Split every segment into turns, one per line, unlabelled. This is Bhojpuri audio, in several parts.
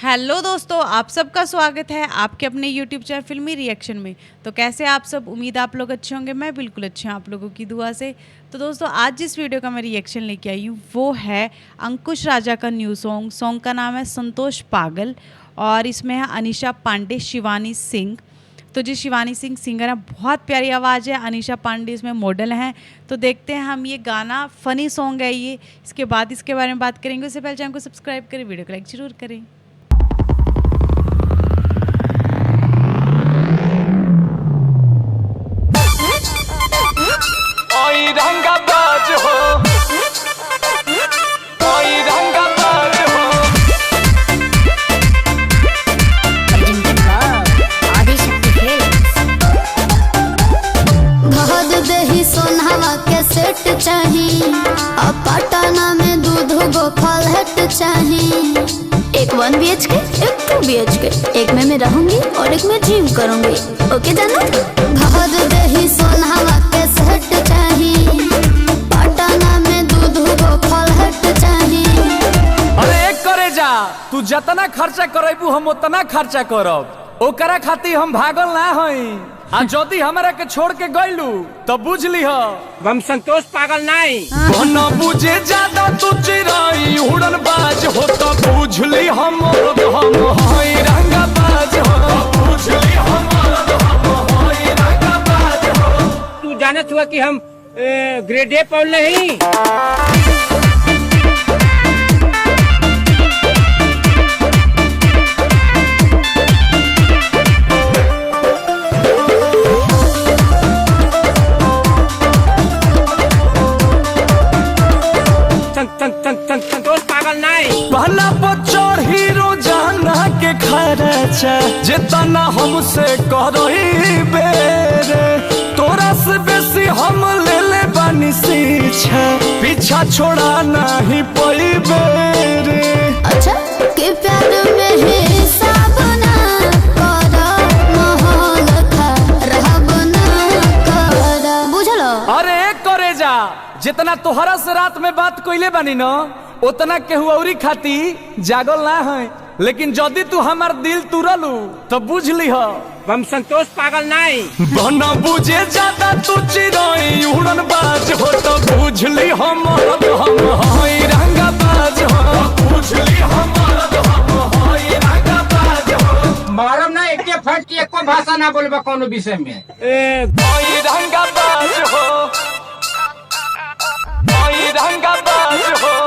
हेलो दोस्तों, आप सबका स्वागत है आपके अपने यूट्यूब चैनल फिल्मी रिएक्शन में। तो कैसे आप सब, उम्मीद आप लोग अच्छे होंगे। मैं बिल्कुल अच्छी हूँ आप लोगों की दुआ से। तो दोस्तों आज जिस वीडियो का मैं रिएक्शन लेके आई हूँ वो है अंकुश राजा का न्यू सॉन्ग का नाम है संतोष पागल। और इसमें है अनीशा पांडे, शिवानी सिंह। तो जी शिवानी सिंह सिंगर है, बहुत प्यारी आवाज़ है। अनीशा पांडे इसमें मॉडल हैं। तो देखते हैं हम ये गाना, फ़नी सॉन्ग है ये। इसके बाद इसके बारे में बात करेंगे। उससे पहले चैनल को सब्सक्राइब करें, वीडियो को लाइक ज़रूर करें।
चाहिए अब पटना में दूध गो फल चाहिए। एक 1 BHK, एक 2 BHK, एक में मैं रहूंगी और एक में जिम करूंगी। ओके जानो, घर दही सोनहवा के सेट चाहिए। पटना में दूध गो फल चाहिए।
अरे एक करे जा, तू जितना खर्चा करेबू हम उतना खर्चा करब। ओकरा खातिर हम भागल ना हई। आ जदी हमरा के छोड़ के गइलू तो बुझ लीह हम संतोष पागल नहीं। बना बुझे ज्यादा तू चिराई उड़न बाज हो तो बुझ ली हम हई रंगा बाज हो। बुझ ली हम हई रंगा बाज हो।
तू जानत हुआ कि हम ग्रेड ए पढ़ नहीं। संतोष पागल नहीं।
पहला बच्चों हीरो जाना के खर्चा जितना हमसे करही बेरे, तोरा से बेसी हम ले बानी सीछा, पीछा छोड़ा नहीं पई बेरे।
अच्छा के प्यार में हिसाब ना करा, माहौल खराब ना करा, बुझलो।
अरे एक करे जा, जितना तोहरा से रात में बात कोइले बानी न उतना केहू औरी खाती जागल ना है। लेकिन जदी तू हमार दिल तुरलू तो बुझ लीह
हम संतोष पागल नहीं।
बना बुझे ज्यादा तू चिराई उड़न बाज हो तो बुझ ली हम हई रंगा बाज हो। बुझ ली हम हई रंगा बाज हो।
मारम ना एक फट की एको भाषा ना बोलबा कोनो विषय में।
हई रंगा बाज हो, हई रंगा बाज हो।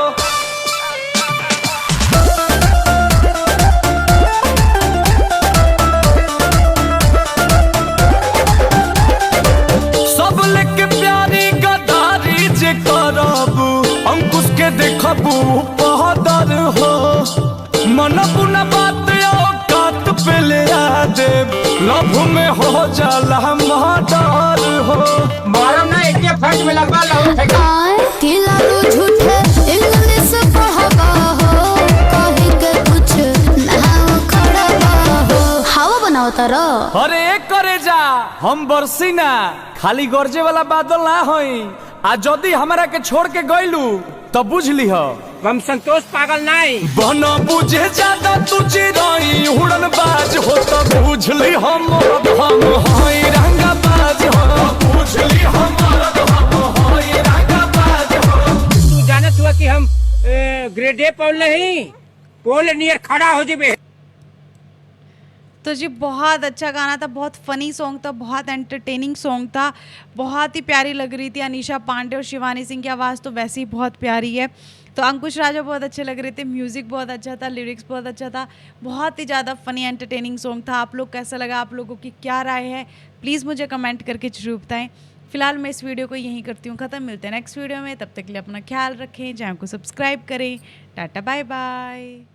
सब लेके प्यारी गदारी जे करबू, अंकुश के देखबू पहदर हो। मन पुना बात औकात पे ले आ दे, लभ में हो जाला मर्डर हो।
मारम ना एक फट में लगवा लो फेंका।
किलारू झूठे इंग्लिश पढ़बा हो, कहीं के कुछ ना खड़बा हो, हवा बनाओ तारा।
अरे एक करे जा, हम बरसी ना खाली गरजे वाला बादल ना होई। आ जदी हमरा के छोड़ के गइलू तो बुझ लीह
हम संतोष पागल नहीं।
बना बुझे ज्यादा तू चिराई उड़न बाज हो तो बुझ ली हम हई रंगा बाज हो। बुझ ली हम हई रंगा बाज हो।
तू जानत हुआ कि हम ग्रेड ए पढ़ नहीं, पोल नियर खड़ा हो जेबे।
तो जी बहुत अच्छा गाना था, बहुत फ़नी सॉन्ग था, बहुत एंटरटेनिंग सॉन्ग था, बहुत ही प्यारी लग रही थी। अनीशा पांडे और शिवानी सिंह की आवाज़ तो वैसे ही बहुत प्यारी है। तो अंकुश राजा बहुत अच्छे लग रहे थे, म्यूज़िक बहुत अच्छा था, लिरिक्स बहुत अच्छा था, बहुत ही ज़्यादा फ़नी एंटरटेनिंग सॉन्ग था। आप लोग कैसा लगा, आप लोगों की क्या राय है, प्लीज़ मुझे कमेंट करके जरूर बताएं। फिलहाल मैं इस वीडियो को यहीं करती हूँ ख़त्म। मिलते हैं नेक्स्ट वीडियो में, तब तक के लिए अपना ख्याल रखें, चैनल को सब्सक्राइब करें। Tata bye by.